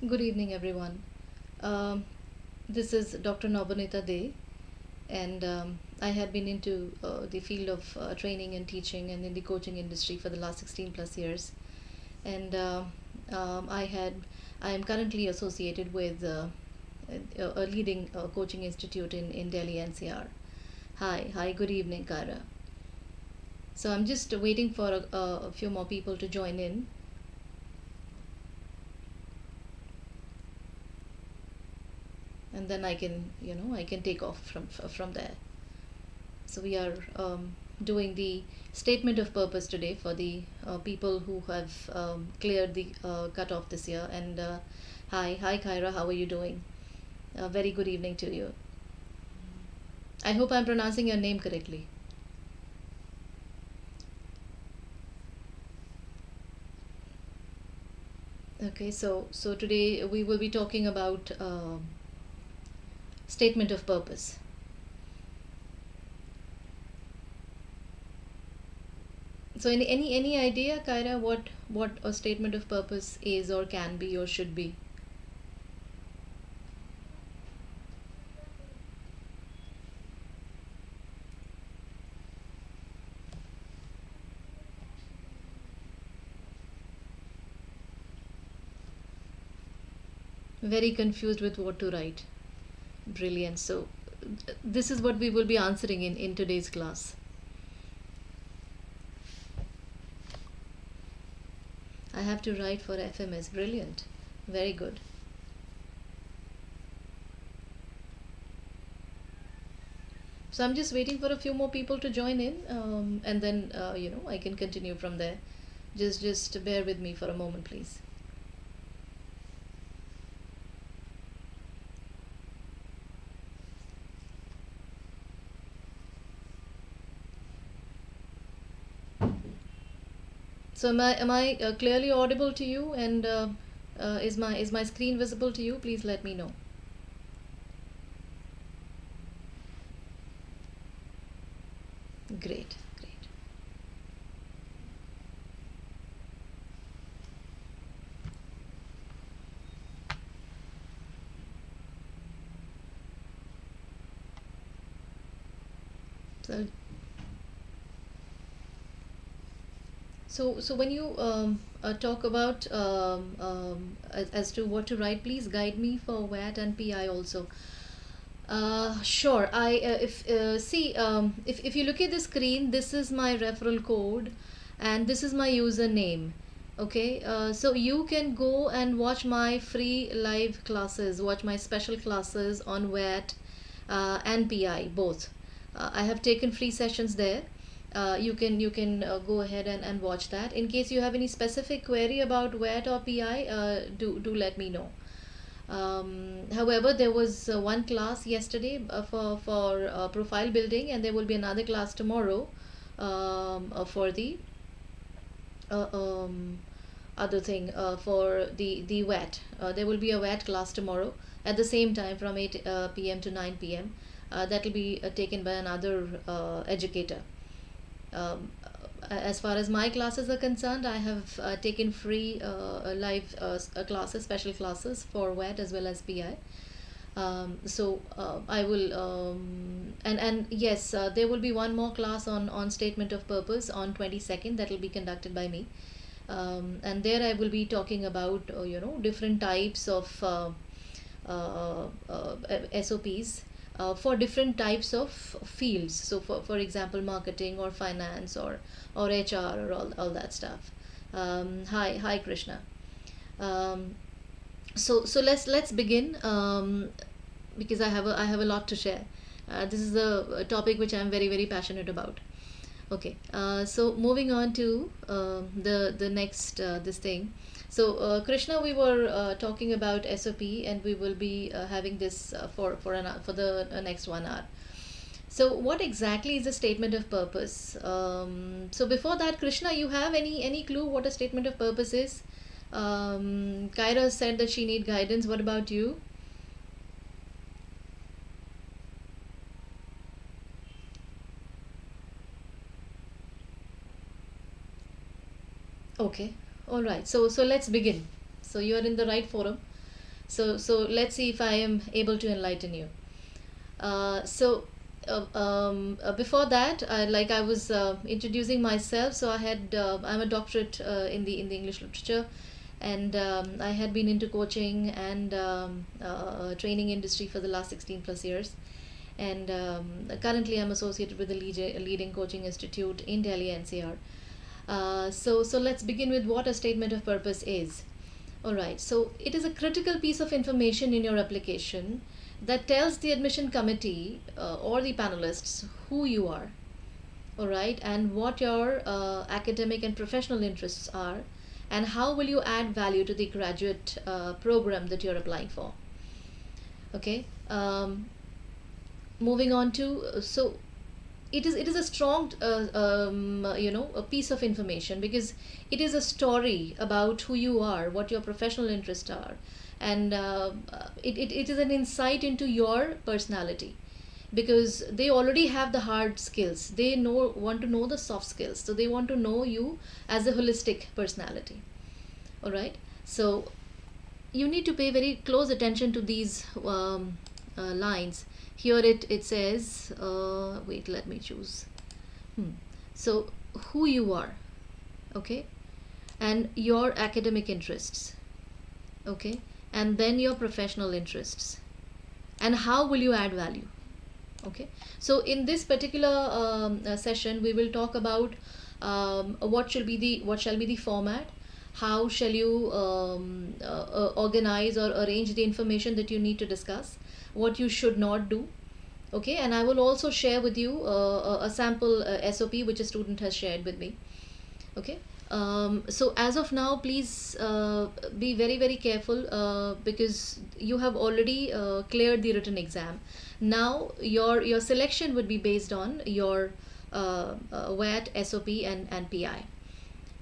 Good evening, everyone. Um, this is Dr. Nabanita Dey, and I have been into the field of training and teaching and in the coaching industry for the last 16 plus years. And I had, I am currently associated with a leading coaching institute in Delhi NCR. Hi, good evening, Kara. So I'm just waiting for a few more people to join in. And then I can take off from there. So we are doing the statement of purpose today for the people who have cleared the cutoff this year. And hi, Kyra, how are you doing? Very good evening to you. I hope I'm pronouncing your name correctly. Okay, so today we will be talking about statement of purpose. So any idea, Kyra, what a statement of purpose is or can be or should be? Very confused with what to write. Brilliant. So this is what we will be answering in today's class. I have to write for FMS. Brilliant. Very good. So I'm just waiting for a few more people to join in, and then I can continue from there. Just bear with me for a moment, please. So am I clearly audible to you, and is my screen visible to you? Please let me know. Great, great. So so when you talk about as to what to write, please guide me for WAT and PI also. Sure. I if see if you look at the screen, this is my referral code, and this is my username. Okay. So you can go and watch my free live classes, watch my special classes on WAT and PI both. I have taken free sessions there. You can go ahead and watch that. In case you have any specific query about WAT or PI, do let me know. However, there was one class yesterday for profile building, and there will be another class tomorrow for the uh, um, other thing for the WAT. There will be a WAT class tomorrow at the same time from 8 p.m. to 9 p.m. That will be taken by another educator. As far as my classes are concerned, I have taken free live classes, special classes for WAT as well as PI. I will and yes, there will be one more class on statement of purpose on 22nd that will be conducted by me. And there I will be talking about different types of SOPs for different types of fields. So for example, marketing or finance or HR or all that stuff. Hi Krishna. um, so let's begin, because I have a lot to share. This is a topic which I'm very passionate about. Okay, so moving on to the next this thing. So Krishna, we were talking about SOP, and we will be having this for the next 1 hour. So what exactly is a statement of purpose? So before that, Krishna, you have any clue what a statement of purpose is? Kyra said that she need guidance. What about you? Okay, all right. So let's begin. So you are in the right forum. So let's see if I am able to enlighten you. Before that, like I was introducing myself. So I'm a doctorate in the English literature, and I had been into coaching and training industry for the last 16 plus years. And currently, I'm associated with the leading coaching institute in Delhi NCR. So let's begin with what a statement of purpose is. Alright, so it is a critical piece of information in your application that tells the admission committee or the panelists who you are, alright, and what your academic and professional interests are, and how will you add value to the graduate program that you're applying for. Okay, moving on to so it is a strong a piece of information, because it is a story about who you are, what your professional interests are, and it is an insight into your personality, because they already have the hard skills. They want to know the soft skills, so they want to know you as a holistic personality. All right, so you need to pay very close attention to these lines. Here it says, wait, let me choose. So who you are, okay, and your academic interests, okay, and then your professional interests, and how will you add value. Okay, so in this particular session, we will talk about what shall be the format, how shall you organize or arrange the information that you need to discuss, what you should not do. Okay, and I will also share with you a sample SOP which a student has shared with me. Okay, so as of now, please be very careful, because you have already cleared the written exam. Now your selection would be based on your WAT, SOP, and PI.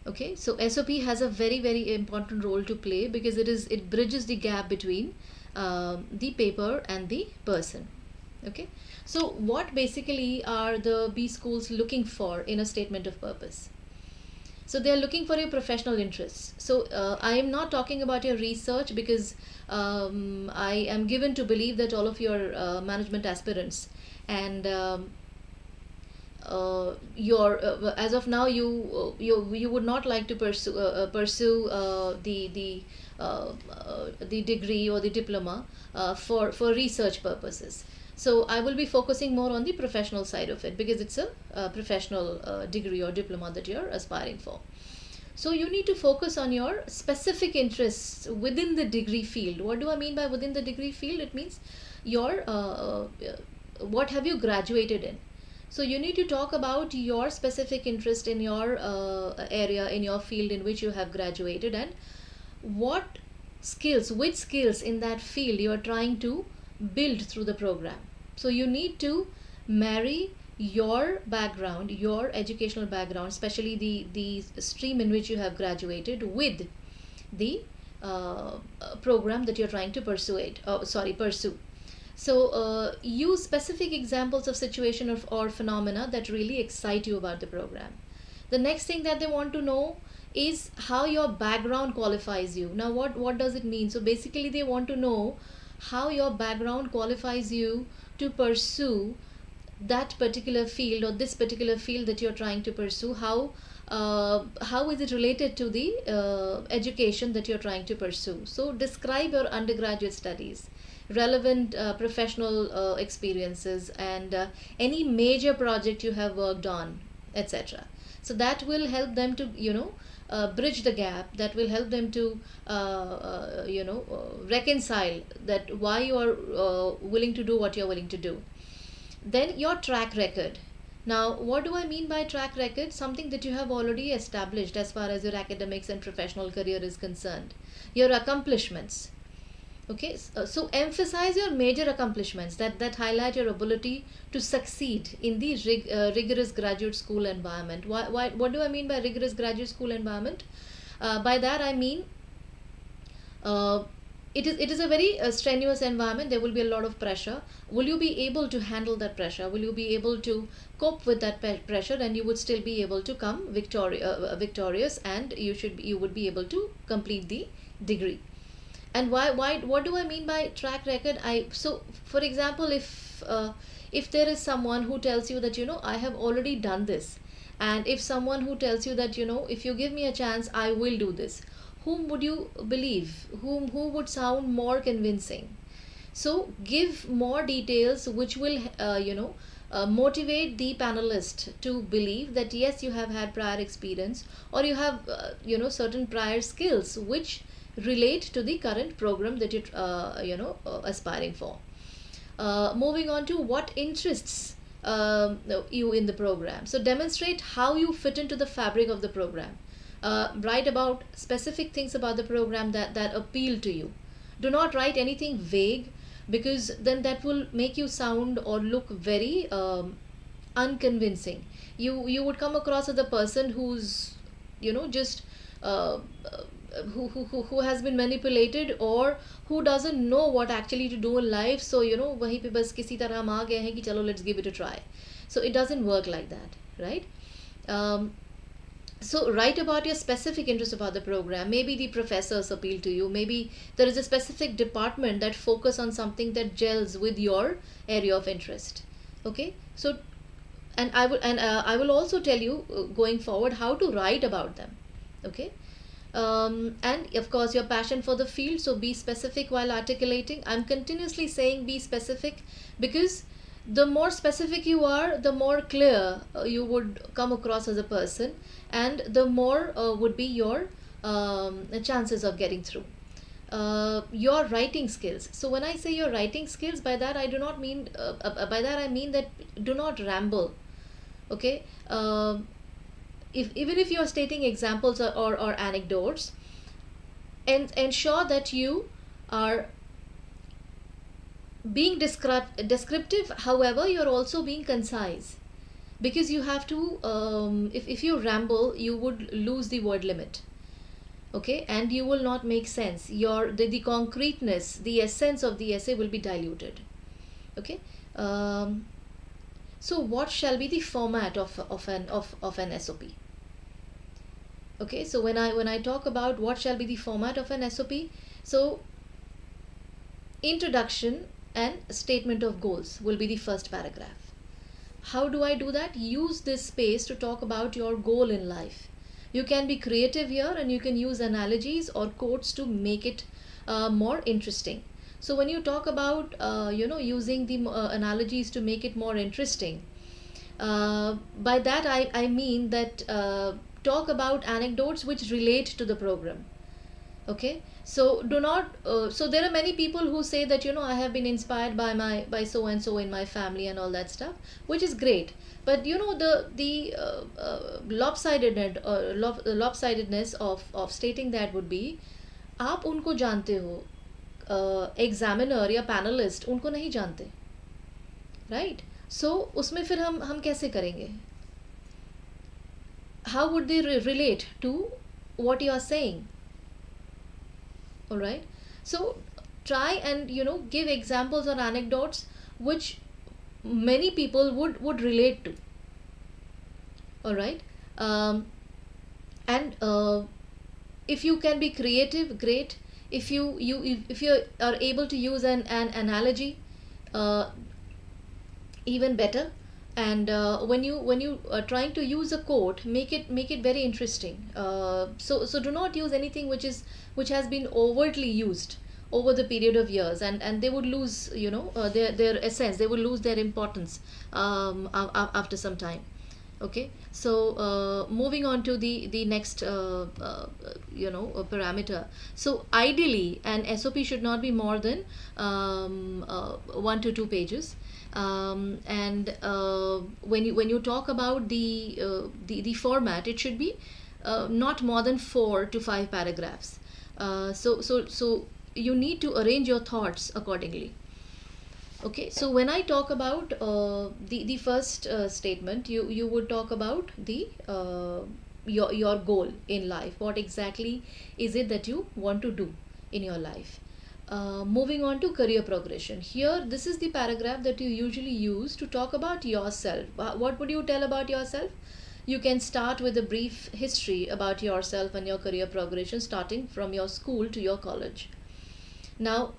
Okay, so SOP has a very important role to play, because it bridges the gap between the paper and the person. Okay, so what basically are the B schools looking for in a statement of purpose? So they are looking for your professional interests. So I am not talking about your research, because I am given to believe that all of your management aspirants and your as of now, you would not like to pursue the degree or the diploma for research purposes. So I will be focusing more on the professional side of it, because it's a professional degree or diploma that you're aspiring for. So you need to focus on your specific interests within the degree field. What do I mean by within the degree field? It means your what have you graduated in. So you need to talk about your specific interest in your area, in your field in which you have graduated, and which skills in that field you are trying to build through the program. So you need to marry your background, your educational background, especially the stream in which you have graduated, with the program that you're trying to pursue. So use specific examples of situation or phenomena that really excite you about the program. The next thing that they want to know is how your background qualifies you. Now what does it mean? So basically they want to know how your background qualifies you to pursue that particular field, or this particular field that you're trying to pursue. How is it related to the education that you're trying to pursue? So describe your undergraduate studies, relevant professional experiences, and any major project you have worked on, etc. So that will help them to bridge the gap. That will help them to reconcile that why you are willing to do what you're willing to do. Then your track record. Now what do I mean by track record? Something that you have already established as far as your academics and professional career is concerned. Your accomplishments. Okay, so emphasize your major accomplishments that highlight your ability to succeed in the rigorous graduate school environment. What do I mean by rigorous graduate school environment? By that I mean it is a very strenuous environment. There will be a lot of pressure. Will you be able to handle that pressure? Will you be able to cope with that pressure? And you would still be able to come victorious, and you would be able to complete the degree. And why what do I mean by track record? So for example, if there is someone who tells you that, I have already done this, and if someone who tells you that, if you give me a chance, I will do this, whom would you believe? Who would sound more convincing? So give more details which will motivate the panelist to believe that yes, you have had prior experience, or you have certain prior skills which relate to the current program that you're aspiring for. Moving on to what interests you in the program. So demonstrate how you fit into the fabric of the program. Write about specific things about the program that appeal to you. Do not write anything vague, because then that will make you sound or look very unconvincing. You would come across as a person who's just uh, who has been manipulated, or who doesn't know what actually to do in life. So वहीं पे बस किसी तरह हम आ गए हैं कि चलो let's give it a try. So it doesn't work like that, right? So write about your specific interest about the program. Maybe the professors appeal to you. Maybe there is a specific department that focus on something that gels with your area of interest. Okay, so and I will also tell you going forward how to write about them. Okay. And of course your passion for the field, so be specific while articulating. I'm continuously saying be specific, because the more specific you are, the more clear you would come across as a person, and the more would be your chances of getting through. Your writing skills. So when I say your writing skills, by that I do not mean by that I mean that do not ramble. Okay. Even if you're stating examples or anecdotes, and ensure that you are being descriptive. However, you're also being concise, because you have to if you ramble, you would lose the word limit. Okay, and you will not make sense. The concreteness, the essence of the essay will be diluted. Okay. So what shall be the format of an SOP? Okay, so when I talk about what shall be the format of an SOP, so introduction and statement of goals will be the first paragraph. How do I do that? Use this space to talk about your goal in life. You can be creative here, and you can use analogies or quotes to make it more interesting. So when you talk about using the analogies to make it more interesting, by that I mean that talk about anecdotes which relate to the program. Okay, so do not so there are many people who say that I have been inspired by so and so in my family and all that stuff, which is great. But the lopsidedness of stating that would be, आप उनको जानते हो, examiner या panelist उनको नहीं जानते, right? सो उसमें फिर हम कैसे करेंगे? How would they relate to what you are saying? All right, so try and give examples or anecdotes which many people would relate to. All right. And if you can be creative, great. If you are able to use an analogy, even better. And when you are trying to use a quote, make it very interesting. So do not use anything which has been overtly used over the period of years, and they would lose their essence. They will lose their importance after some time. Okay, so moving on to the next parameter. So ideally an SOP should not be more than 1 to 2 pages. And when you talk about the format, it should be not more than 4 to 5 paragraphs. So you need to arrange your thoughts accordingly. Okay, so when I talk about the first statement, you would talk about the your goal in life. What exactly is it that you want to do in your life? Moving on to career progression. Here, this is the paragraph that you usually use to talk about yourself. What would you tell about yourself? You can start with a brief history about yourself and your career progression, starting from your school to your college. Now,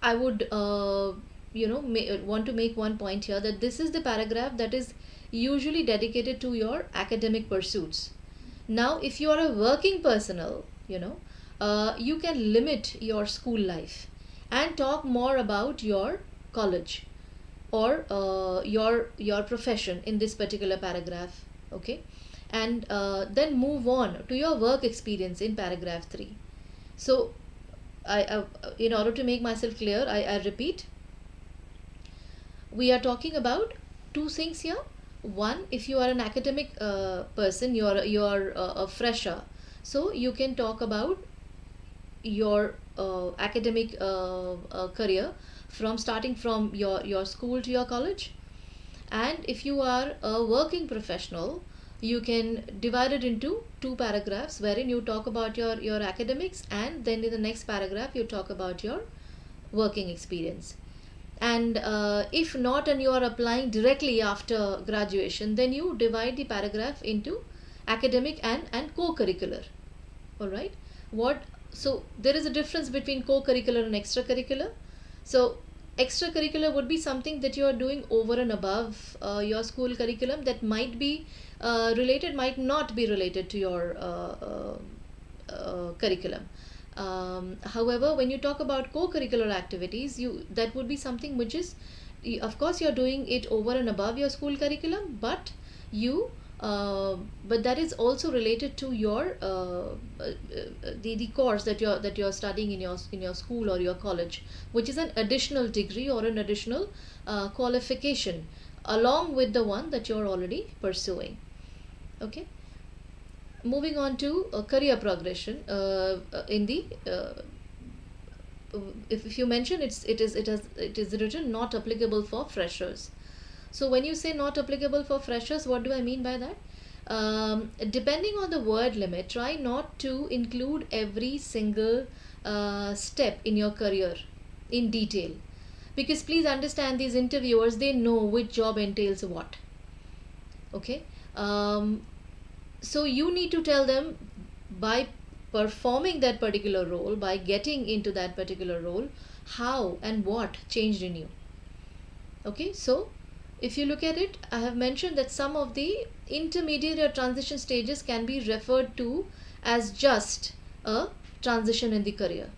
I would want to make one point here, that this is the paragraph that is usually dedicated to your academic pursuits. Now, if you are a working personnel, you can limit your school life and talk more about your college or your profession in this particular paragraph. Okay, and then move on to your work experience in paragraph 3. So I in order to make myself clear, I repeat, we are talking about two things here. One, if you are an academic person, you're a fresher, so you can talk about your academic career from starting from your school to your college. And if you are a working professional, you can divide it into two paragraphs wherein you talk about your academics, and then in the next paragraph you talk about your working experience. And if not, and you are applying directly after graduation, then you divide the paragraph into academic and co-curricular. All right, what so there is a difference between co-curricular and extracurricular. So extracurricular would be something that you are doing over and above your school curriculum, that might be related, might not be related to your curriculum. However, when you talk about co-curricular activities, you that would be something which is, of course, you're doing it over and above your school curriculum, but you but that is also related to your the course that you're studying in your school or your college, which is an additional degree or an additional qualification along with the one that you're already pursuing. Okay, moving on to career progression in the if you mention, it is written not applicable for freshers. So when you say not applicable for freshers, what do I mean by that? Depending on the word limit, try not to include every single step in your career in detail, because please understand, these interviewers, they know which job entails what. Okay, so you need to tell them, by performing that particular role, by getting into that particular role, how and what changed in you. Okay, so if you look at it, I have mentioned that some of the intermediate or transition stages can be referred to as just a transition in the career.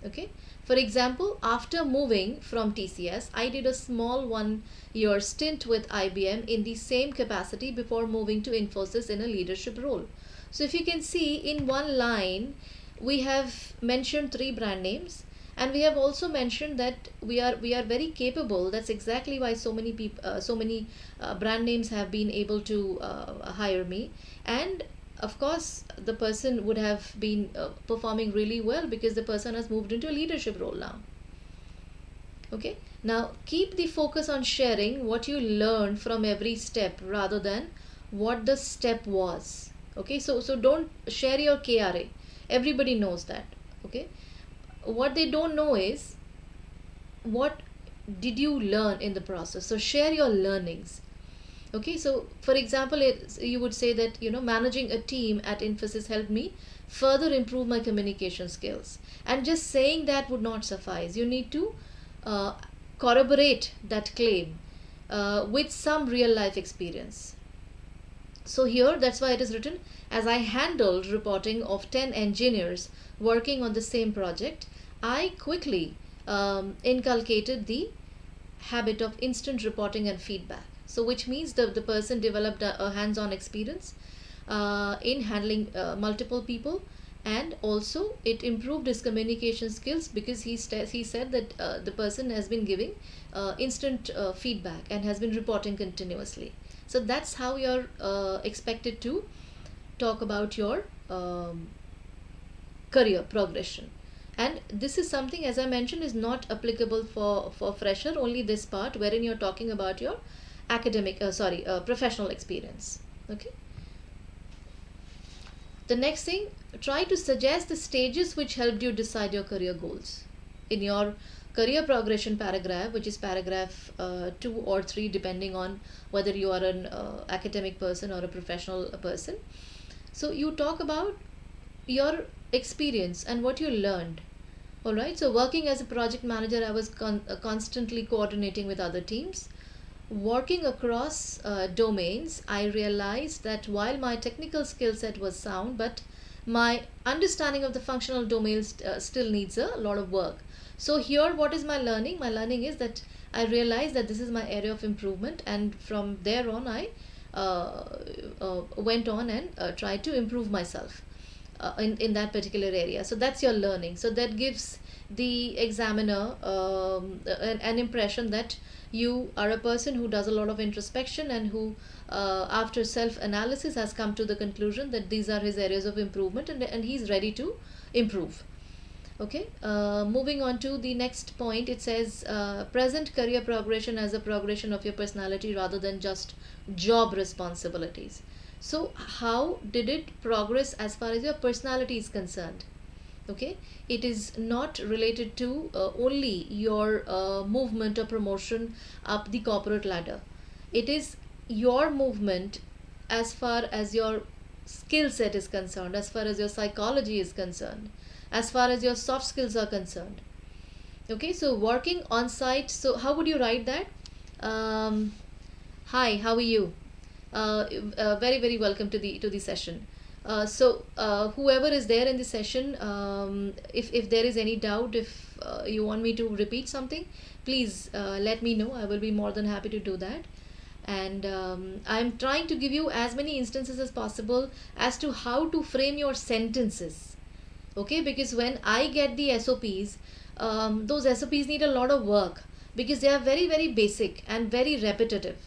Okay, for example, after moving from TCS, I did a small 1 year stint with IBM in the same capacity before moving to Infosys in a leadership role. So if you can see, in one line we have mentioned 3 brand names, and we have also mentioned that we are very capable. That's exactly why so many people so many brand names have been able to hire me. And of course, the person would have been performing really well, because the person has moved into a leadership role now. Okay, now keep the focus on sharing what you learned from every step rather than what the step was. Okay, so don't share your KRA. Everybody knows that. Okay, what they don't know is what did you learn in the process. So share your learnings. Okay, so for example, you would say that, managing a team at Infosys helped me further improve my communication skills. And just saying that would not suffice. You need to uh, corroborate that claim with some real life experience. So here, that's why it is written, as I handled reporting of 10 engineers working on the same project, I quickly inculcated the habit of instant reporting and feedback. So which means the person developed a hands-on experience in handling multiple people, and also it improved his communication skills, because he said that the person has been giving instant feedback and has been reporting continuously. So that's how you're expected to talk about your career progression. And this is something, as I mentioned, is not applicable for fresher, only this part wherein you're talking about your academic professional experience. Okay, the next thing, try to suggest the stages which helped you decide your career goals in your career progression paragraph, which is paragraph 2 or 3, depending on whether you are an academic person or a professional person. So you talk about your experience and what you learned All right, so working as a project manager, I was constantly coordinating with other teams. Working across domains, I realized that while my technical skill set was sound, but my understanding of the functional domains still needs a lot of work. So, here, what is my learning? My learning is that I realized that this is my area of improvement, and from there on, I went on and tried to improve myself in that particular area. So that's your learning. So that gives the examiner an impression that you are a person who does a lot of introspection and who after self analysis has come to the conclusion that these are his areas of improvement, and he's ready to improve. Okay, moving on to the next point, it says present career progression as a progression of your personality rather than just job responsibilities. So, how did it progress as far as your personality is concerned? Okay, it is not related to only your movement or promotion up the corporate ladder. It is your movement as far as your skill set is concerned, as far as your psychology is concerned, as far as your soft skills are concerned. Okay, so working on site. So how would you write that? um, Hi, how are you? Very very welcome to the session. Whoever is there in the session, if there is any doubt, if you want me to repeat something, please let me know. I will be more than happy to do that. And I'm trying to give you as many instances as possible as to how to frame your sentences. Okay, because when I get the SOPs, those SOPs need a lot of work because they are very very basic and very repetitive.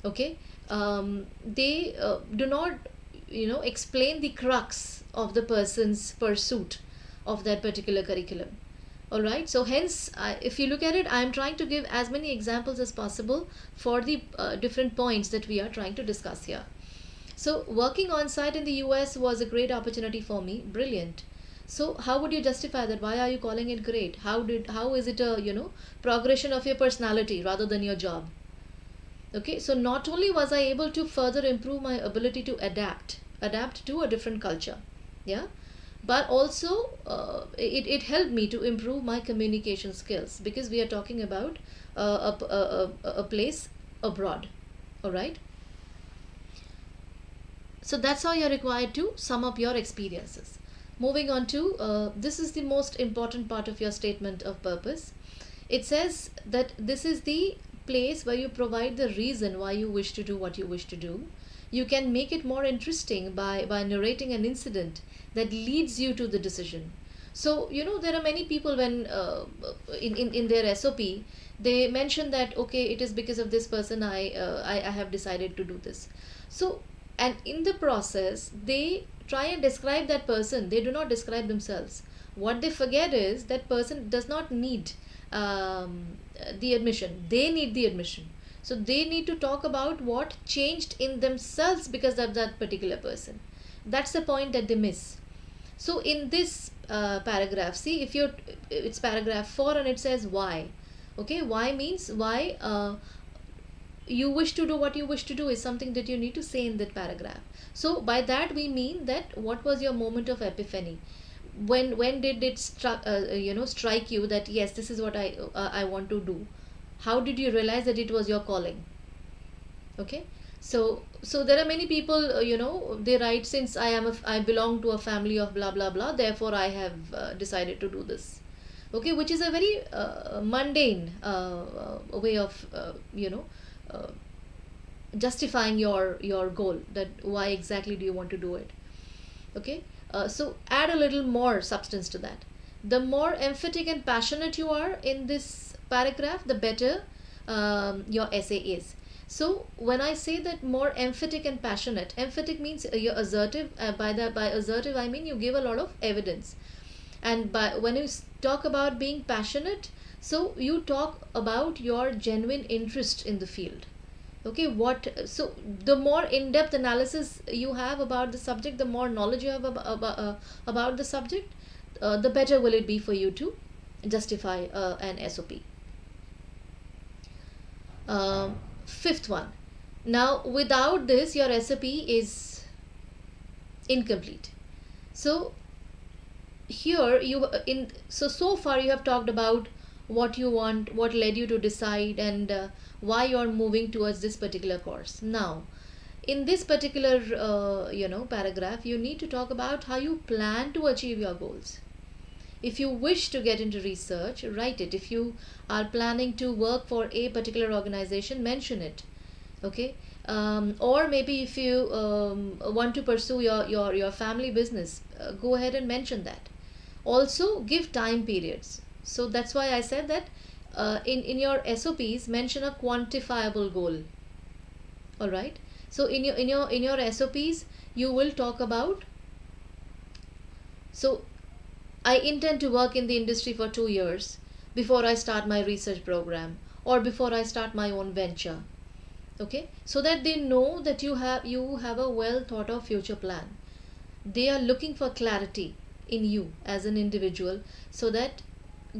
Okay, they do not explain the crux of the person's pursuit of that particular curriculum. All right, so hence if you look at it, I am trying to give as many examples as possible for the different points that we are trying to discuss here. So working on site in the US was a great opportunity for me. Brilliant. So how would you justify that? Why are you calling it great? How is it a progression of your personality rather than your job? Okay, so not only was I able to further improve my ability to adapt to a different culture, yeah, but also it helped me to improve my communication skills because we are talking about a place abroad. All right, so that's how you're required to sum up your experiences. Moving on to this is the most important part of your statement of purpose. It says that this is the place where you provide the reason why you wish to do what you wish to do. You can make it more interesting by narrating an incident that leads you to the decision. So, there are many people when in their SOP, they mention that, okay, it is because of this person I have decided to do this. So, and in the process, they try and describe that person. They do not describe themselves. What they forget is that person does not need the admission. They need the admission. So they need to talk about what changed in themselves because of that particular person. That's the point that they miss. So in this paragraph, see, if you're it's paragraph 4 and it says why. Okay, why means why you wish to do what you wish to do is something that you need to say in that paragraph. So by that we mean that what was your moment of epiphany? When did it strike you that yes, this is what I want to do? How did you realize that it was your calling? Okay, so there are many people, they write, since I belong to a family of blah blah blah, therefore I have decided to do this. Okay, which is a very mundane way of uh, justifying your goal, that why exactly do you want to do it. Okay, so add a little more substance to that. The more emphatic and passionate you are in this paragraph, the better your essay is. So when I say that more emphatic and passionate, emphatic means you're assertive. By assertive I mean you give a lot of evidence. And by when you talk about being passionate, so you talk about your genuine interest in the field. Okay, so the more in-depth analysis you have about the subject, the more knowledge you have about the subject, the better will it be for you to justify an SOP. Fifth one. Now, without this, your SOP is incomplete. So here you in so far you have talked about what you want, what led you to decide, and why you're moving towards this particular course. Now in this particular paragraph, you need to talk about how you plan to achieve your goals. If you wish to get into research, write it. If you are planning to work for a particular organization, mention it. Okay. Or maybe if you want to pursue your family business, go ahead and mention that. Also give time periods. So that's why I said that in your SOPs, mention a quantifiable goal. All right. So in your SOPs, you will talk about, so I intend to work in the industry for 2 years before I start my research program, or before I start my own venture. Okay, so that they know that you have a well thought of future plan. They are looking for clarity in you as an individual, so that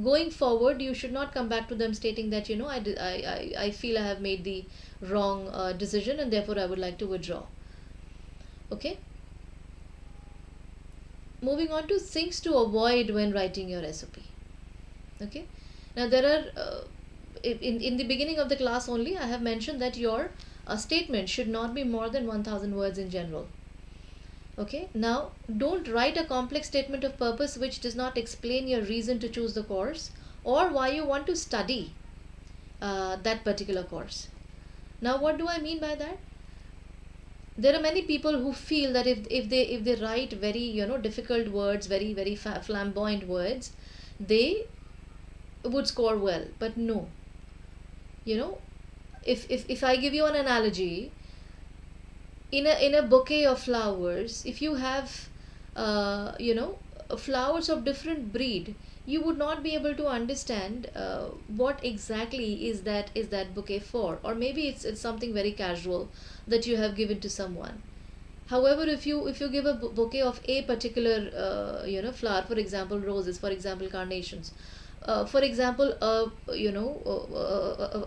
going forward you should not come back to them stating that I feel I have made the wrong decision, and therefore I would like to withdraw. Okay, moving on to things to avoid when writing your SOP. Okay, now there are in the beginning of the class only I have mentioned that your statement should not be more than 1000 words in general. Okay, now don't write a complex statement of purpose which does not explain your reason to choose the course, or why you want to study that particular course. Now what do I mean by that? There are many people who feel that if they write very difficult words, very flamboyant words, they would score well. But no, you know if I give you an analogy, in a bouquet of flowers, if you have flowers of different breed, you would not be able to understand what exactly is that bouquet for. Or maybe it's something very casual that you have given to someone. However, if you give a bouquet of a particular flower, for example roses, for example carnations, for example a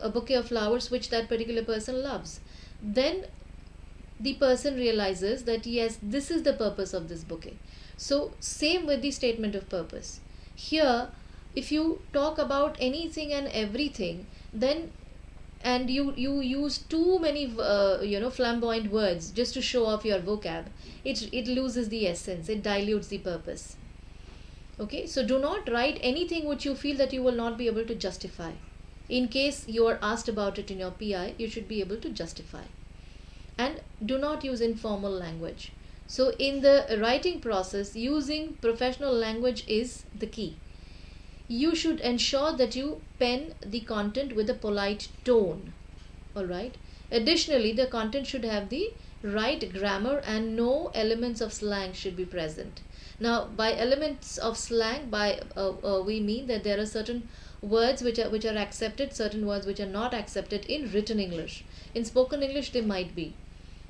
bouquet of flowers which that particular person loves, then the person realizes that yes, this is the purpose of this bouquet. So same with the statement of purpose. Here, if you talk about anything and everything, then and you use too many flamboyant words just to show off your vocab, it loses the essence, it dilutes the purpose. Okay, so do not write anything which you feel that you will not be able to justify. In case you are asked about it in your PI, you should be able to justify. And do not use informal language. So in the writing process, using professional language is the key. You should ensure that you pen the content with a polite tone. All right. Additionally, the content should have the right grammar, and no elements of slang should be present. Now by elements of slang, we mean that there are certain words which are accepted, certain words which are not accepted in written English. In spoken English they might be.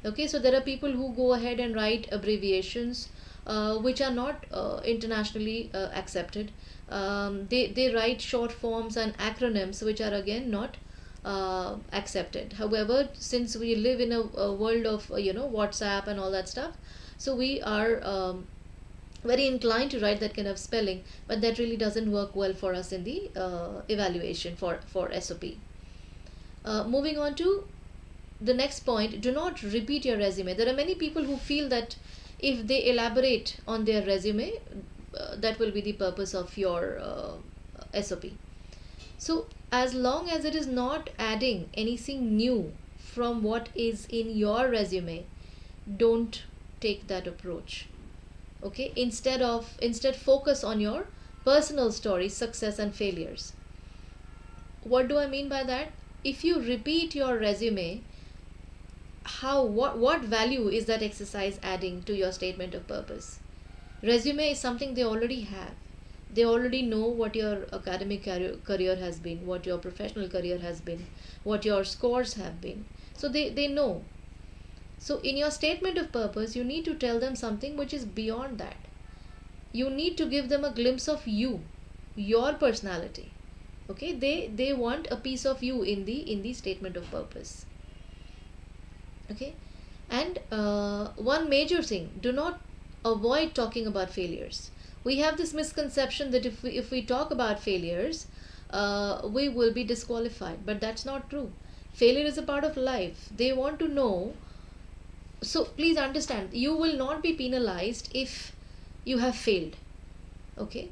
Okay, so there are people who go ahead and write abbreviations which are not internationally accepted. They write short forms and acronyms which are again not accepted. However, since we live in a world of WhatsApp and all that stuff, so we are very inclined to write that kind of spelling, but that really doesn't work well for us in the evaluation for SOP. Moving on to the next point, do not repeat your resume. There are many people who feel that if they elaborate on their resume, that will be the purpose of your SOP. So as long as it is not adding anything new from what is in your resume, don't take that approach. Okay, instead focus on your personal stories, success and failures. What do I mean by that? If you repeat your resume, what value is that exercise adding to your statement of purpose? Resume is something they already have. They already know what your academic career has been, what your professional career has been, what your scores have been. So they know. So in your statement of purpose, you need to tell them something which is beyond that. You need to give them a glimpse of you, your personality. Okay, they want a piece of you in the statement of purpose. Okay, and one major thing, do not avoid talking about failures. We have this misconception that if we talk about failures, we will be disqualified, but that's not true. Failure is a part of life. They want to know. So please understand, you will not be penalized if you have failed. Okay,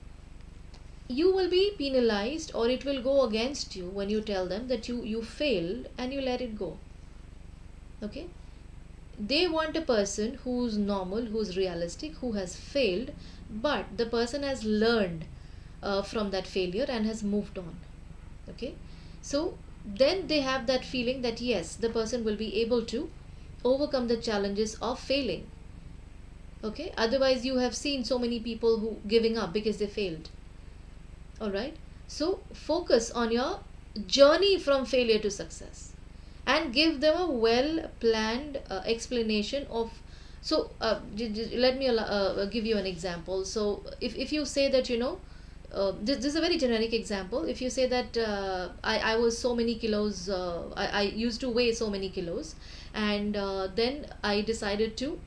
you will be penalized, or it will go against you when you tell them that you failed and you let it go. Okay, they want a person who's normal, who's realistic, who has failed, but the person has learned from that failure and has moved on. Okay, so then they have that feeling that yes, the person will be able to overcome the challenges of failing. Okay, otherwise you have seen so many people who giving up because they failed. All right, so focus on your journey from failure to success and give them a well planned explanation of. So let me give you an example. So if you say that, this is a very generic example. If you say that I was so many kilos, I used to weigh so many kilos, and then I decided to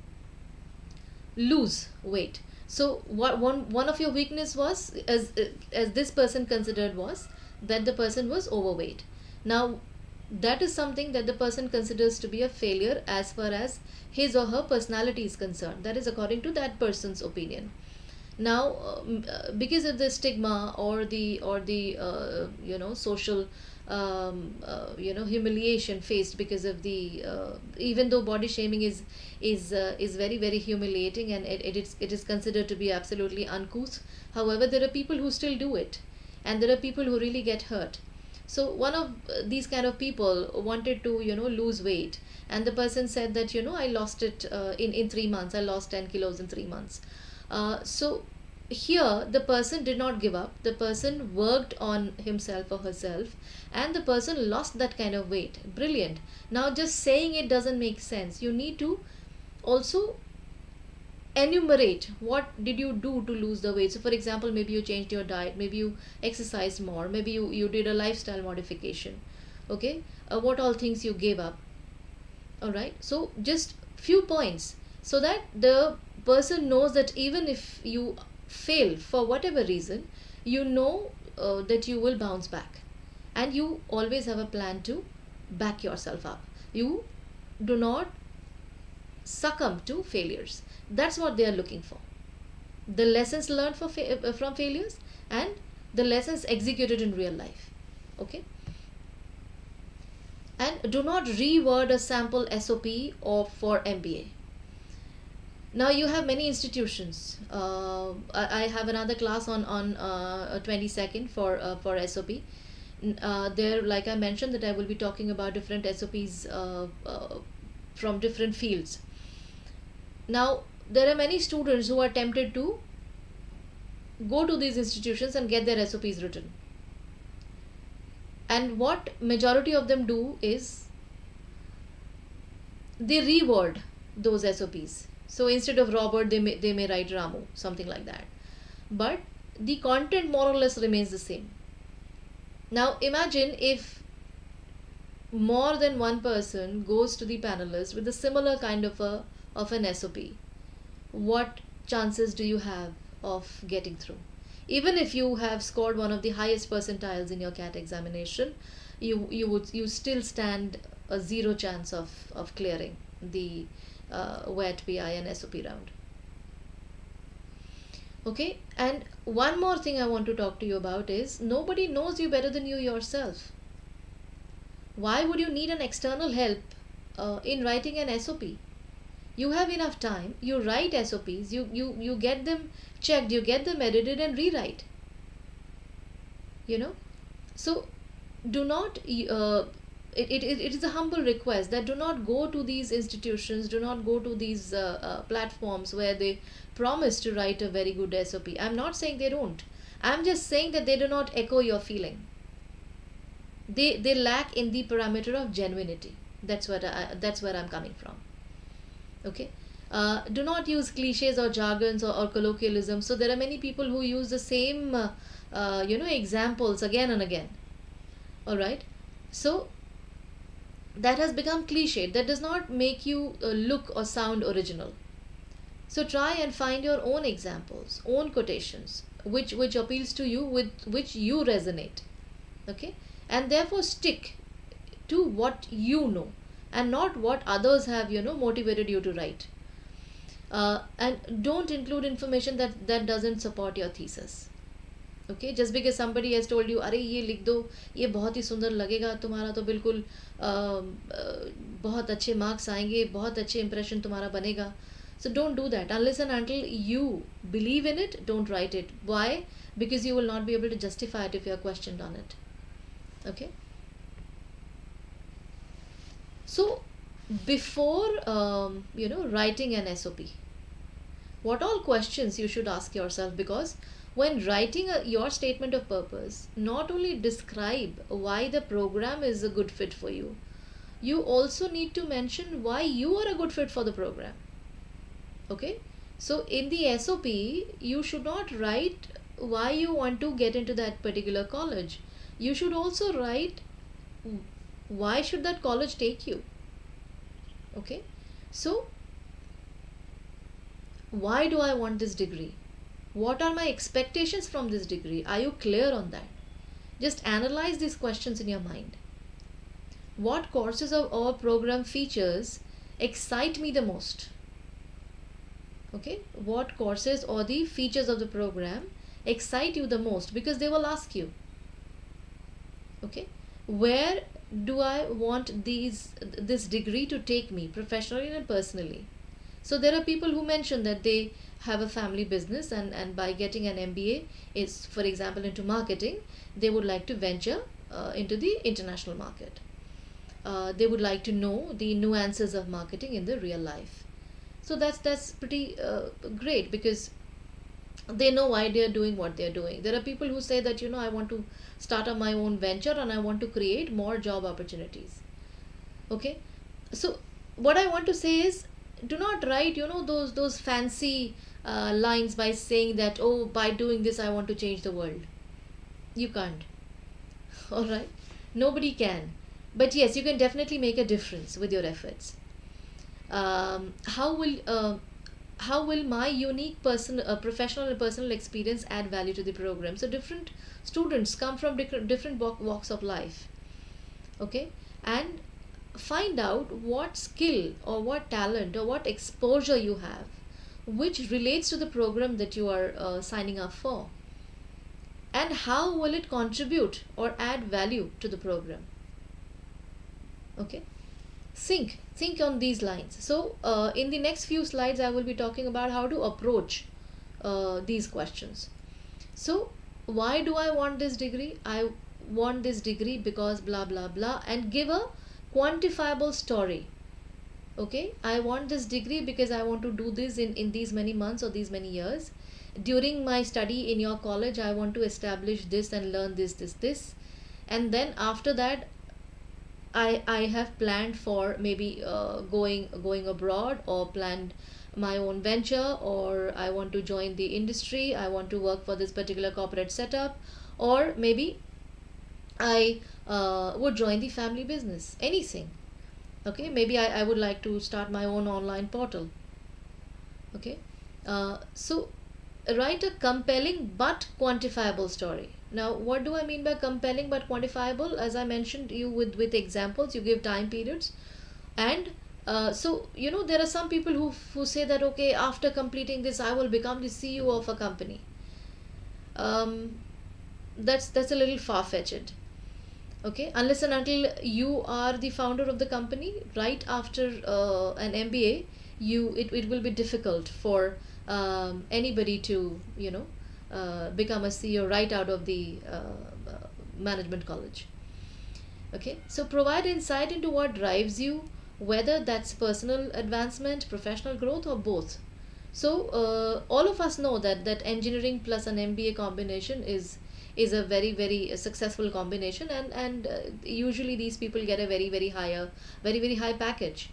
lose weight. So what one of your weakness was, as this person considered, was that the person was overweight. Now that is something that the person considers to be a failure as far as his or her personality is concerned. That is according to that person's opinion. Now because of the stigma or the social humiliation faced because of the even though body shaming is very very humiliating, and it is considered to be absolutely uncouth. However, there are people who still do it, and there are people who really get hurt. So one of these kind of people wanted to lose weight, and the person said that I lost it in 3 months. I lost 10 kilos in 3 months. So here the person did not give up. The person worked on himself or herself, and the person lost that kind of weight. Brilliant. Now just saying it doesn't make sense. You need to also enumerate what did you do to lose the weight. So for example, maybe you changed your diet, maybe you exercised more, maybe you did a lifestyle modification. Okay, what all things you gave up. All right, so just few points, so that the person knows that even if you fail for whatever reason, that you will bounce back, and you always have a plan to back yourself up. You do not succumb to failures. That's what they are looking for. The lessons learned from failures, and the lessons executed in real life. Okay, and do not reword a sample SOP or for MBA. Now you have many institutions. I have another class on 22nd for SOP. There, like I mentioned, that I will be talking about different SOPs from different fields. Now there are many students who are tempted to go to these institutions and get their SOPs written. And what majority of them do is they reword those SOPs. So instead of Robert, they may write Ramu, something like that. But the content more or less remains the same. Now imagine if more than one person goes to the panelist with a similar kind of an SOP. What chances do you have of getting through? Even if you have scored one of the highest percentiles in your CAT examination, you still stand a zero chance of clearing the WET, PI and SOP round. Okay, and one more thing I want to talk to you about is nobody knows you better than you yourself. Why would you need an external help in writing an SOP? You have enough time. You write SOPs, you get them checked, you get them edited and rewrite. So do not it is a humble request that do not go to these institutions, do not go to these platforms where they promise to write a very good SOP. I'm not saying they don't. I'm just saying that they do not echo your feeling. They lack in the parameter of genuinity. That's where I'm coming from. Okay, do not use cliches or jargons or colloquialisms. So there are many people who use the same examples again and again. All right, so that has become cliche. That does not make you look or sound original. So try and find your own examples, own quotations, which appeals to you, with which you resonate. Okay, and therefore stick to what you know, and not what others have motivated you to write. And don't include information that doesn't support your thesis. Okay, just because somebody has told you, अरे ये लिख दो, ये बहुत ही सुंदर लगेगा, तुम्हारा तो बिल्कुल बहुत अच्छे मार्क्स आएंगे, बहुत अच्छे इंप्रेशन तुम्हारा बनेगा. So don't do that unless and until you believe in it. Don't write it. Why? Because you will not be able to justify it if you are questioned on it. Okay. So before writing an SOP, what all questions you should ask yourself? Because when writing your statement of purpose, not only describe why the program is a good fit for you, you also need to mention why you are a good fit for the program. Okay, so in the SOP you should not write why you want to get into that particular college. You should also write why should that college take you. Okay, so why do I want this degree? What are my expectations from this degree? Are you clear on that? Just analyze these questions in your mind. What courses of our program features excite me the most? Okay, what courses or the features of the program excite you the most? Because they will ask you. Okay, where do I want this degree to take me professionally and personally? So there are people who mention that they have a family business, and by getting an MBA is, for example, into marketing, they would like to venture into the international market. They would like to know the nuances of marketing in the real life. So that's pretty great, because they know why they are doing what they are doing. There are people who say that I want to start up my own venture and I want to create more job opportunities. Okay, so what I want to say is, do not write those fancy lines by saying that, oh, by doing this I want to change the world. You can't. All right, nobody can. But yes, you can definitely make a difference with your efforts. How will my unique professional and personal experience add value to the program? So different students come from different walks of life. Okay, and find out what skill or what talent or what exposure you have which relates to the program that you are signing up for, and how will it contribute or add value to the program. Okay, think on these lines. So in the next few slides I will be talking about how to approach these questions. So why do I want this degree? I want this degree because blah blah blah, and give a quantifiable story. Okay, I want this degree because I want to do this in these many months or these many years. During my study in your college I want to establish this and learn this, and then after that I have planned for maybe going abroad, or planned my own venture, or I want to join the industry, I want to work for this particular corporate setup, or maybe I would join the family business, anything. Okay, maybe I would like to start my own online portal. Okay, so write a compelling but quantifiable story. Now what do I mean by compelling but quantifiable? As I mentioned you with examples, you give time periods, and so there are some people who say that, okay, after completing this I will become the CEO of a company. That's a little far-fetched. Okay, unless and until you are the founder of the company, right after an MBA, it will be difficult for anybody to become a CEO right out of the management college. Okay, so provide insight into what drives you, whether that's personal advancement, professional growth, or both. So all of us know that engineering plus an MBA combination is a very successful combination, and usually these people get a very high package.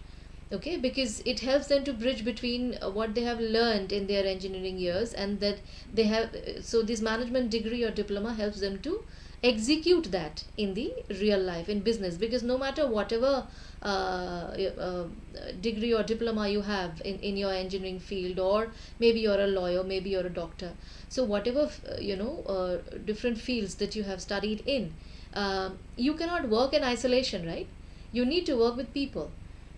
Okay, because it helps them to bridge between what they have learned in their engineering years, and that they have, so this management degree or diploma helps them to execute that in the real life in business, because no matter whatever degree or diploma you have in your engineering field, or maybe you're a lawyer, maybe you're a doctor, so whatever different fields that you have studied in, you cannot work in isolation, right? You need to work with people.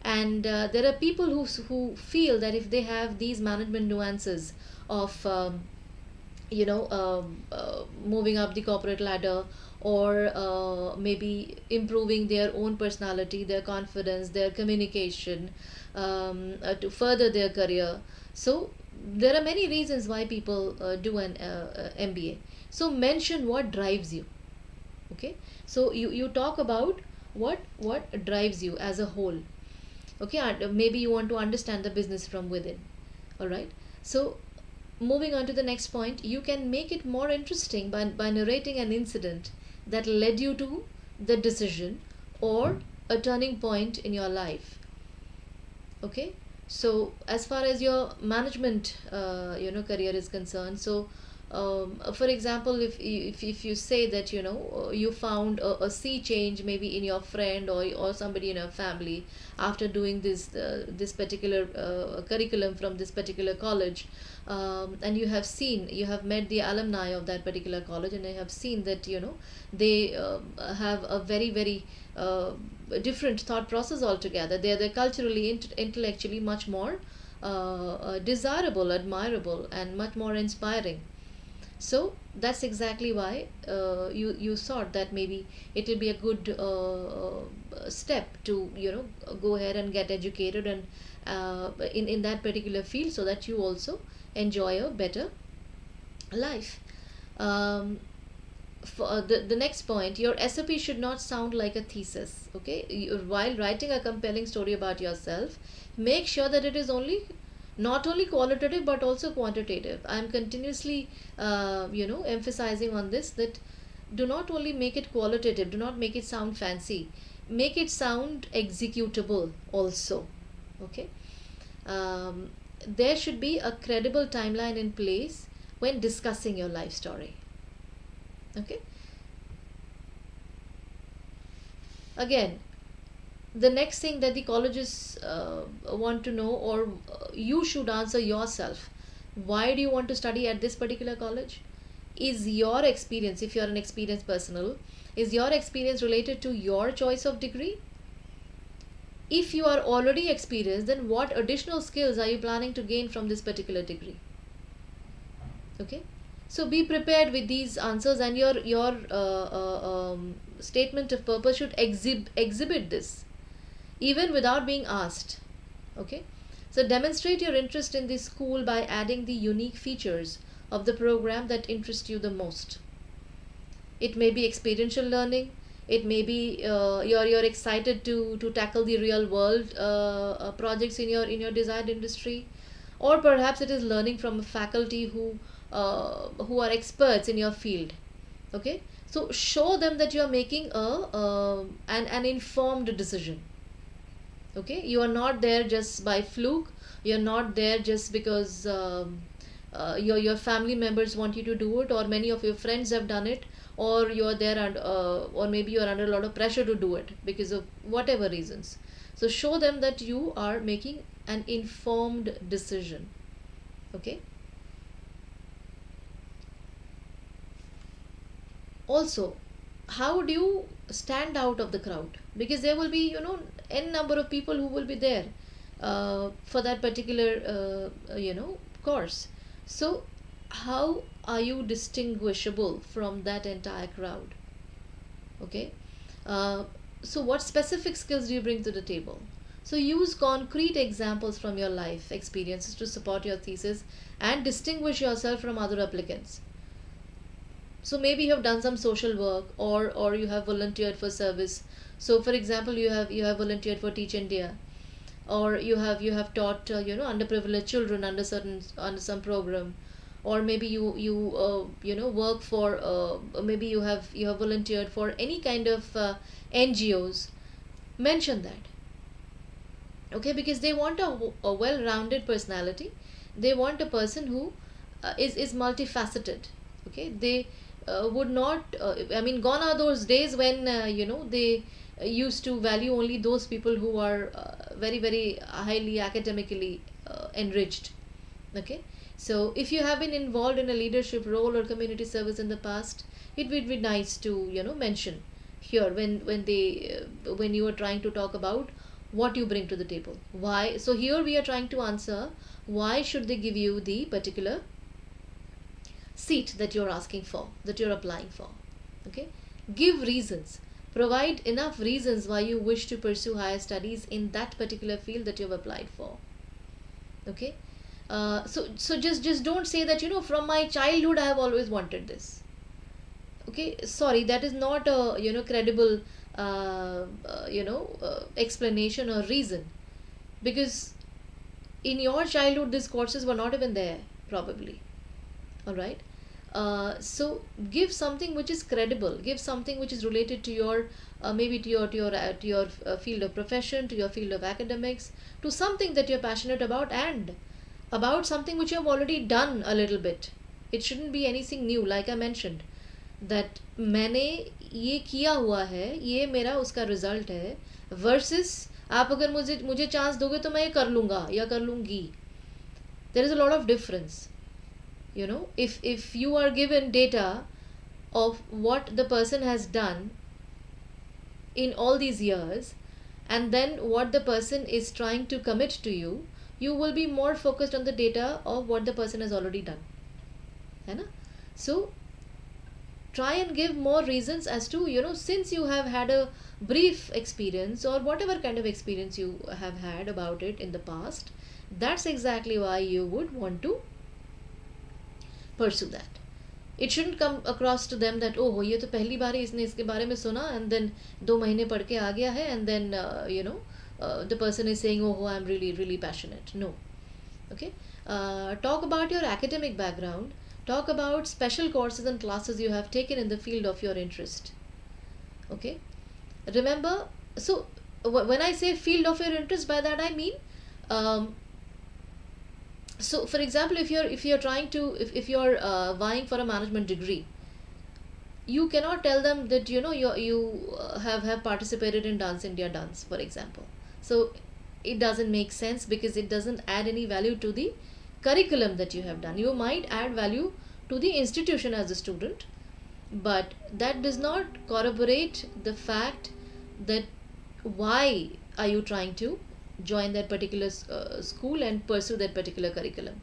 And there are people who feel that if they have these management nuances of moving up the corporate ladder, or maybe improving their own personality, their confidence, their communication, to further their career. So there are many reasons why people do an MBA. So mention what drives you. Okay, so you talk about what drives you as a whole. Okay, and maybe you want to understand the business from within. All right, so moving on to the next point, you can make it more interesting by narrating an incident that led you to the decision, or a turning point in your life. Okay, so as far as your management career is concerned, so for example, if you say that you found a sea change maybe in your friend, or somebody in your family, after doing this particular curriculum from this particular college, and you have met the alumni of that particular college, and you have seen that they have a very different thought process altogether. They're culturally, intellectually much more desirable, admirable, and much more inspiring. So that's exactly why you thought that maybe it will be a good step to go ahead and get educated, and in that particular field, so that you also enjoy a better life. um, for the next point, your SOP should not sound like a thesis. Okay, while writing a compelling story about yourself, make sure that it is not only qualitative but also quantitative. I'm continuously emphasizing on this, that do not only make it qualitative, do not make it sound fancy, make it sound executable also. Okay, there should be a credible timeline in place when discussing your life story. Okay, again, the next thing that the colleges want to know, or you should answer yourself, why do you want to study at this particular college? Is your experience, if you're an experienced personnel, is your experience related to your choice of degree? If you are already experienced, then what additional skills are you planning to gain from this particular degree? Okay, so be prepared with these answers, and your statement of purpose should exhibit this, even without being asked. Okay, so demonstrate your interest in the school by adding the unique features of the program that interest you the most. It may be experiential learning, it may be you're excited to tackle the real world projects in your desired industry, or perhaps it is learning from a faculty who are experts in your field. Okay, so show them that you are making an informed decision. Okay, you are not there just by fluke, you're not there just because your family members want you to do it, or many of your friends have done it, or you're there, and or maybe you're under a lot of pressure to do it because of whatever reasons. So show them that you are making an informed decision. Okay, also, how do you stand out of the crowd? Because there will be n number of people who will be there for that particular course. So how are you distinguishable from that entire crowd? Okay, uh, so what specific skills do you bring to the table? So use concrete examples from your life experiences to support your thesis and distinguish yourself from other applicants. So maybe you have done some social work, or you have volunteered for service. So for example, you have volunteered for Teach India, or you have taught underprivileged children under some program, or maybe you work for maybe you have volunteered for any kind of NGOs. Mention that. Okay, because they want a well-rounded personality. They want a person who is multifaceted. Okay, would not, I mean, gone are those days when, they used to value only those people who are very, very highly academically enriched. Okay, so if you have been involved in a leadership role or community service in the past, it would be nice to, mention here when you are trying to talk about what you bring to the table. Why? So here we are trying to answer why should they give you the particular seat that you're asking for, that you're applying for. Okay, give reasons, provide enough reasons why you wish to pursue higher studies in that particular field that you've applied for. Okay, so just don't say that, from my childhood I have always wanted this. Okay, sorry, that is not a, credible explanation or reason, because in your childhood these courses were not even there probably. All right, so give something which is credible, give something which is related to your maybe to your field of profession, to your field of academics, to something that you're passionate about, and about something which you have already done a little bit. It shouldn't be anything new, like I mentioned that मैंने ये किया हुआ है, ये मेरा उसका result है, versus आप अगर मुझे मुझे चांस दोगे तो मैं ये कर लूँगा या कर लूँगी. There is a lot of difference. If you are given data of what the person has done in all these years, and then what the person is trying to commit to you, you will be more focused on the data of what the person has already done. है ना? So try and give more reasons as to, since you have had a brief experience or whatever kind of experience you have had about it in the past, that's exactly why you would want to pursue that. It shouldn't come across to them that, oh, ये तो पहली बार ही इसने इसके बारे में सुना, and then 2 महीने पढ़ के आ गया है, and then the person is saying, oh, I'm really, really passionate. No. Okay, talk about your academic background. Talk about special courses and classes you have taken in the field of your interest. Okay, remember, so when I say field of your interest, by that I mean, so for example, if you're trying to, if you're vying for a management degree, you cannot tell them that you have participated in Dance India Dance, for example. So it doesn't make sense, because it doesn't add any value to the curriculum that you have done. You might add value to the institution as a student, but that does not corroborate the fact that why are you trying to join that particular school and pursue that particular curriculum.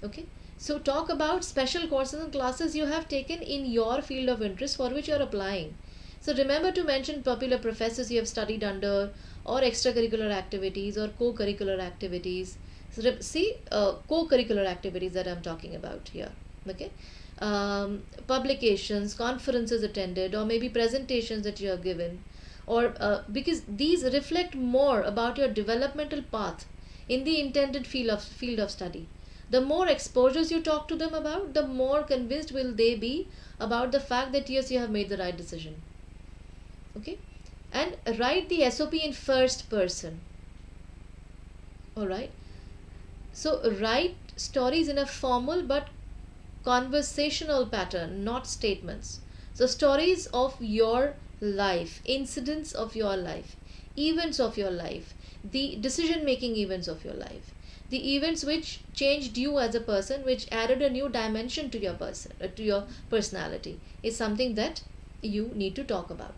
Okay, so talk about special courses and classes you have taken in your field of interest for which you are applying. So remember to mention popular professors you have studied under, or extracurricular activities or co-curricular activities. So see, co-curricular activities that I'm talking about here. Okay, publications, conferences attended, or maybe presentations that you have given, or because these reflect more about your developmental path in the intended field of study. The more exposures you talk to them about, the more convinced will they be about the fact that yes, you have made the right decision. Okay, and write the SOP in first person. All right, so write stories in a formal but conversational pattern, not statements. So stories of your life, incidents of your life, events of your life, the decision making events of your life, the events which changed you as a person, which added a new dimension to your to your personality, is something that you need to talk about.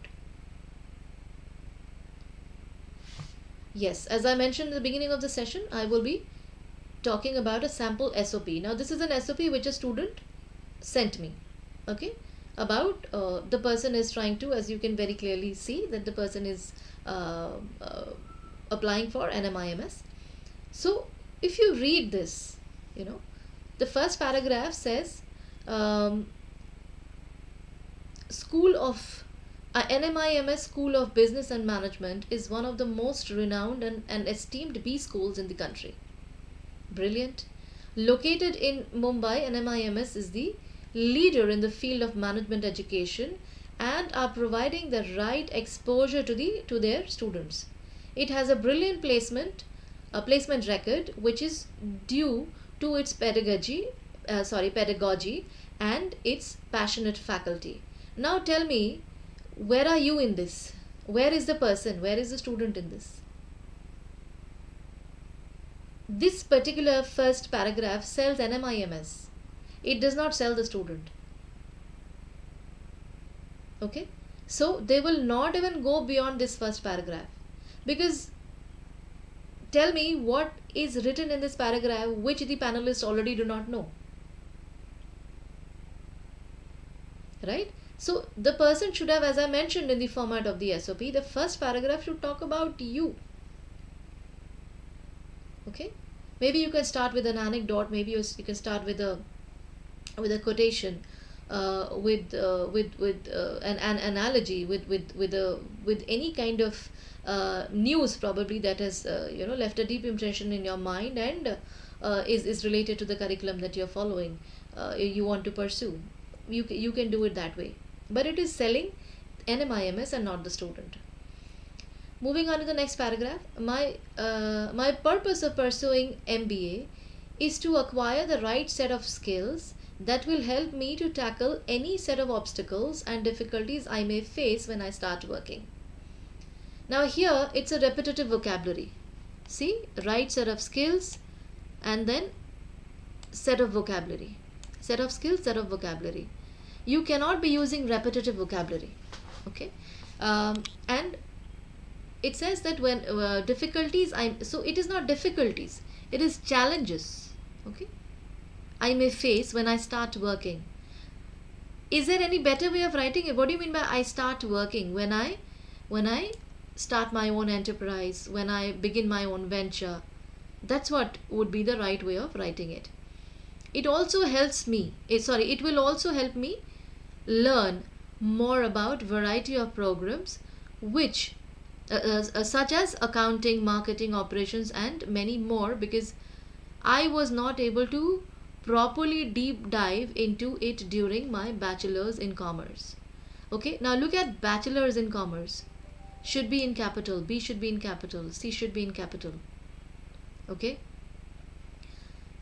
Yes, as I mentioned at the beginning of the session, I will be talking about a sample SOP. Now this is an SOP which a student sent me. Okay, about the person is trying to, as you can very clearly see, that the person is applying for NMIMS. So if you read this, the first paragraph says School of NMIMS School of Business and Management is one of the most renowned and esteemed B schools in the country. Brilliant. Located in Mumbai, NMIMS is the leader in the field of management education and are providing the right exposure to their students. It has a brilliant placement record, which is due to its pedagogy and its passionate faculty. Now tell me, where are you in this? Where is the person? Where is the student in this? This particular first paragraph sells NMIMS. It does not sell the student. Okay? So they will not even go beyond this first paragraph. Because tell me what is written in this paragraph which the panelists already do not know. Right? So the person should have, as I mentioned in the format of the SOP, the first paragraph should talk about you. Okay? Maybe you can start with an anecdote, maybe you can start with a quotation, with an analogy, with any kind of news probably that has left a deep impression in your mind and is related to the curriculum that you're following, you want to pursue. You can do it that way, but it is selling NMIMS and not the student. Moving on to the next paragraph, my purpose of pursuing MBA is to acquire the right set of skills that will help me to tackle any set of obstacles and difficulties I may face when I start working. Now here it's a repetitive vocabulary. See, right set of skills and then set of vocabulary. Set of skills, set of vocabulary. You cannot be using repetitive vocabulary. Okay, and it says that when difficulties, so it is not difficulties, it is challenges. Okay, I may face when I start working. Is there any better way of writing it? What do you mean by I start working? When I start my own enterprise, when I begin my own venture. That's what would be the right way of writing it. It also helps me, it will also help me learn more about variety of programs which such as accounting, marketing, operations and many more, because I was not able to properly deep dive into it during my bachelor's in commerce. Okay, now look at bachelor's in commerce. Should be in capital, B should be in capital, C should be in capital. Okay,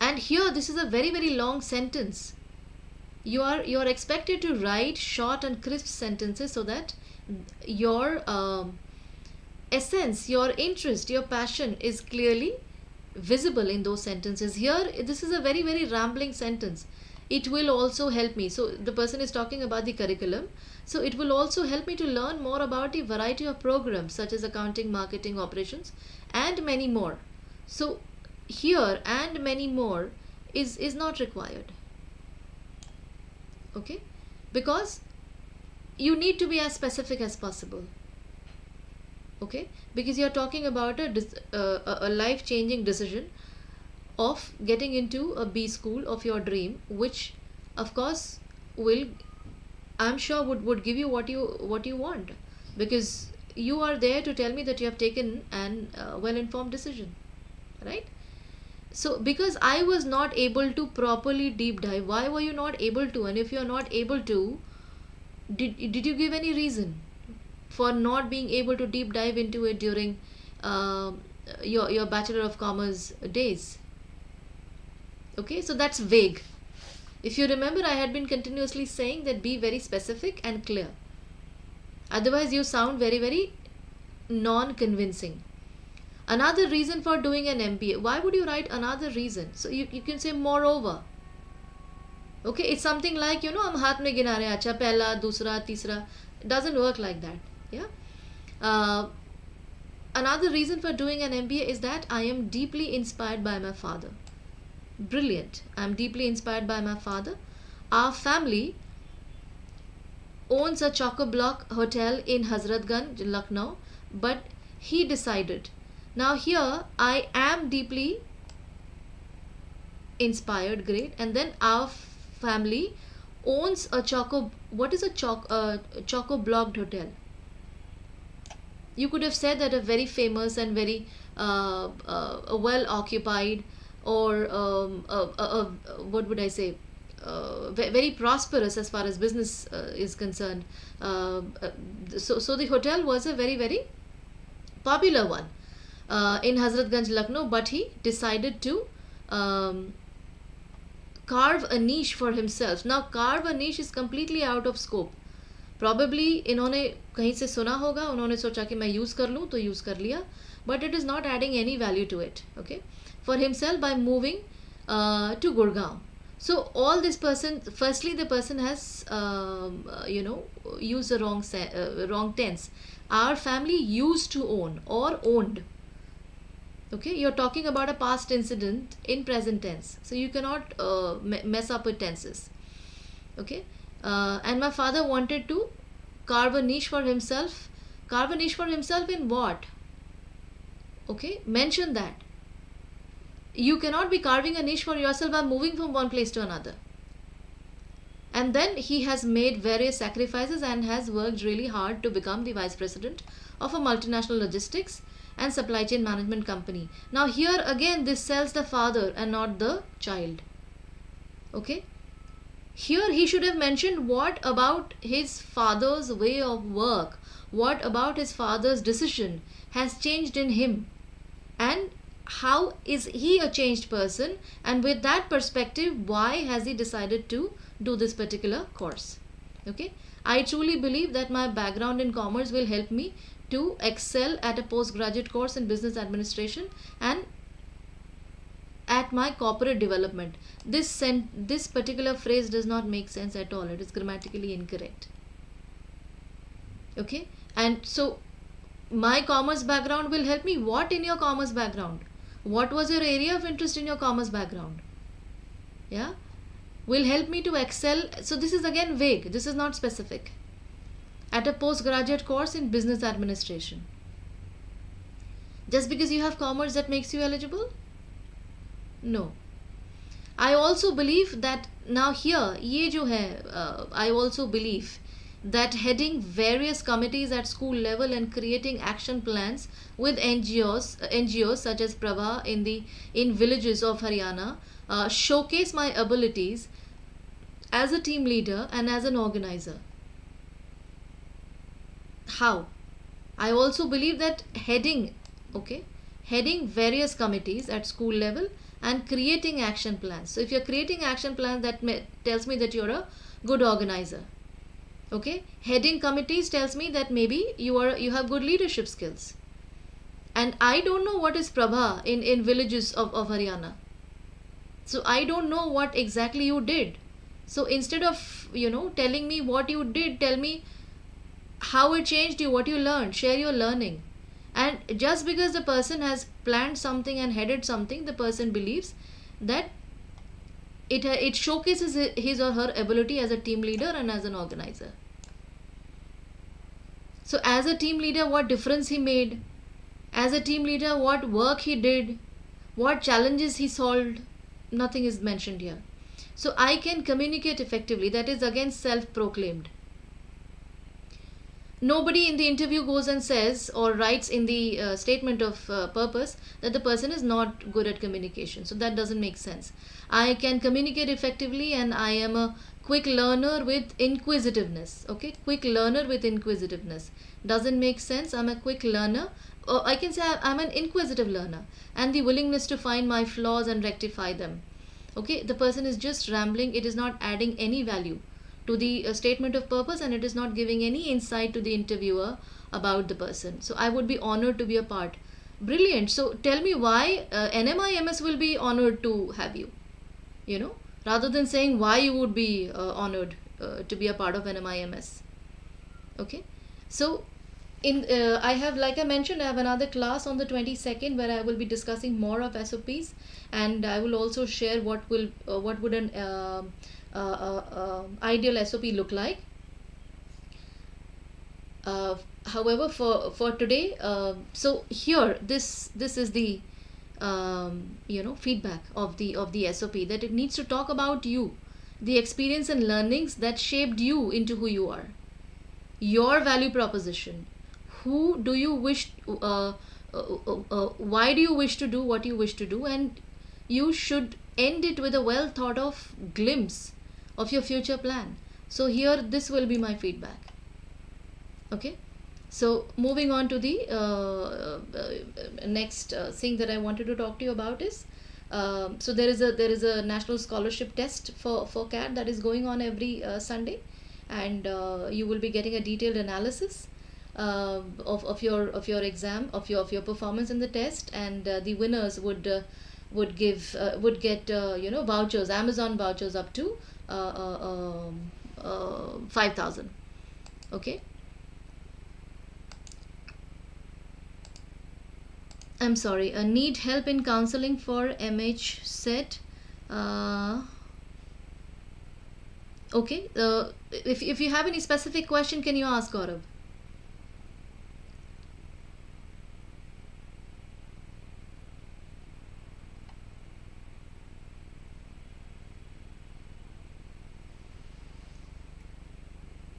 and here this is a very very long sentence. You are expected to write short and crisp sentences so that your essence, your interest, your passion is clearly visible in those sentences. Here this is a very very rambling sentence. It will also help me. So the person is talking about the curriculum. So it will also help me to learn more about the variety of programs such as accounting, marketing, operations and many more. So here and many more is not required. Okay, because you need to be as specific as possible. Okay, because you are talking about a life-changing decision of getting into a B school of your dream, which of course will, I'm sure would give you what you want, because you are there to tell me that you have taken an well-informed decision, right? So because I was not able to properly deep dive, why were you not able to? And if you are not able to, did you give any reason for not being able to deep dive into it during your Bachelor of Commerce days? Okay, so that's vague. If you remember, I had been continuously saying that be very specific and clear. Otherwise, you sound very, very non-convincing. Another reason for doing an MBA. Why would you write another reason? So you can say moreover. Okay, it's something like, hum haath mein gina rahe, acha, pehla, dusra, tisra. It doesn't work like that. Yeah. Another reason for doing an MBA is that I am deeply inspired by my father. Brilliant. I'm deeply inspired by my father. Our family owns a Choco-Block hotel in Hazratganj, Lucknow, but he decided. Now here I am deeply inspired, great, and then our family owns a what is a Choco-Blocked hotel? You could have said that a very famous and very well occupied, or what would I say, very prosperous as far as business is concerned. So the hotel was a very very popular one in Hazratganj, Lucknow, but he decided to carve a niche for himself. Now carve a niche is completely out of scope. Probably इन्होंने कहीं से सुना होगा, उन्होंने सोचा कि मैं use कर लूँ तो यूज़ कर लिया, but it is not adding any value to it. Okay, for himself by moving to Gurgaon. So all this person, firstly the person has used the wrong tense. Our family used to own or owned. Okay, you're talking about a past incident in present tense, so you cannot mess up with tenses. Okay, and my father wanted to carve a niche for himself. Carve a niche for himself in what? Okay, mention that. You cannot be carving a niche for yourself by moving from one place to another. And then he has made various sacrifices and has worked really hard to become the vice president of a multinational logistics and supply chain management company. Now here again this sells the father and not the child. Okay, here he should have mentioned what about his father's way of work, what about his father's decision has changed in him, and how is he a changed person, and with that perspective why has he decided to do this particular course. Okay, I truly believe that my background in commerce will help me to excel at a postgraduate course in business administration and at my corporate development. This particular phrase does not make sense at all. It is grammatically incorrect. Okay, and so my commerce background will help me. What in your commerce background? What was your area of interest in your commerce background? Yeah, will help me to excel. So this is again vague. This is not specific. At a postgraduate course in business administration. Just because you have commerce that makes you eligible? No. I also believe that now here, ये जो है, I also believe that heading various committees at school level and creating action plans with NGOs such as Prabha in villages of Haryana showcase my abilities as a team leader and as an organizer. How? I also believe that heading various committees at school level and creating action plans. So if you're creating action plans, that tells me that you're a good organizer. Okay, heading committees tells me that maybe you have good leadership skills. And I don't know what is Prabha in villages of Haryana. So I don't know what exactly you did. So instead of telling me what you did, tell me how it changed you, what you learned, share your learning. And just because the person has planned something and headed something, the person believes that it showcases his or her ability as a team leader and as an organizer. So as a team leader, what difference he made? As a team leader, what work he did? What challenges he solved? Nothing is mentioned here. So I can communicate effectively. That is again self-proclaimed. Nobody in the interview goes and says or writes in the statement of purpose that the person is not good at communication. So that doesn't make sense. I can communicate effectively and I am a quick learner with inquisitiveness. Okay, quick learner with inquisitiveness. Doesn't make sense. I'm a quick learner. Or I can say I'm an inquisitive learner and the willingness to find my flaws and rectify them. Okay, the person is just rambling. It is not adding any value to the statement of purpose and it is not giving any insight to the interviewer about the person. So I would be honored to be a part. Brilliant. So tell me why NMIMS will be honored to have you, rather than saying why you would be honored to be a part of NMIMS. Okay, so I have, like I mentioned, I have another class on the 22nd where I will be discussing more of SOPs, and I will also share what would an ideal SOP look like. However, for today, so here this is the feedback of the SOP, that it needs to talk about you, the experience and learnings that shaped you into who you are, your value proposition. Who do you wish? Why do you wish to do what you wish to do? And you should end it with a well thought of glimpse of your future plan. So here, this will be my feedback. Okay. So moving on to the next thing that I wanted to talk to you about is So there is a national scholarship test for CAT that is going on every Sunday, and you will be getting a detailed analysis of your exam, of your performance in the test, and the winners would get vouchers, Amazon vouchers up to 5,000. Okay. I'm sorry. Need help in counseling for MH set. Uh, okay. If you have any specific question, can you ask, Gaurav?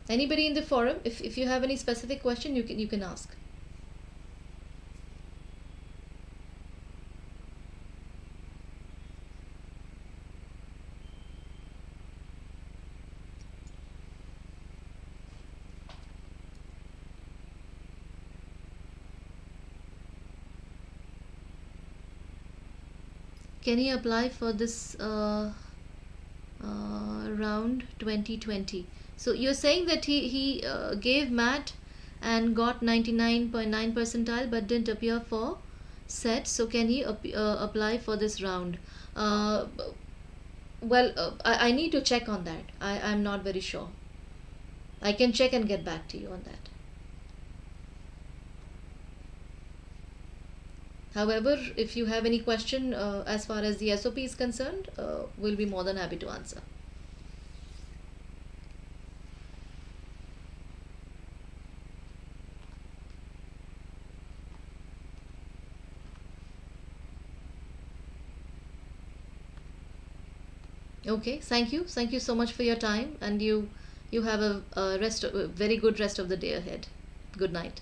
Anybody in the forum? If you have any specific question, you can ask. Can he apply for this round 2020? So you're saying that he gave MAT and got 99.9 percentile but didn't appear for set. So can he apply for this round? Uh, I need to check on that. I'm not very sure. I can check and get back to you on that. However, if you have any question as far as the SOP is concerned, we'll be more than happy to answer. Okay, thank you so much for your time, and you have a very good rest of the day ahead. Good night.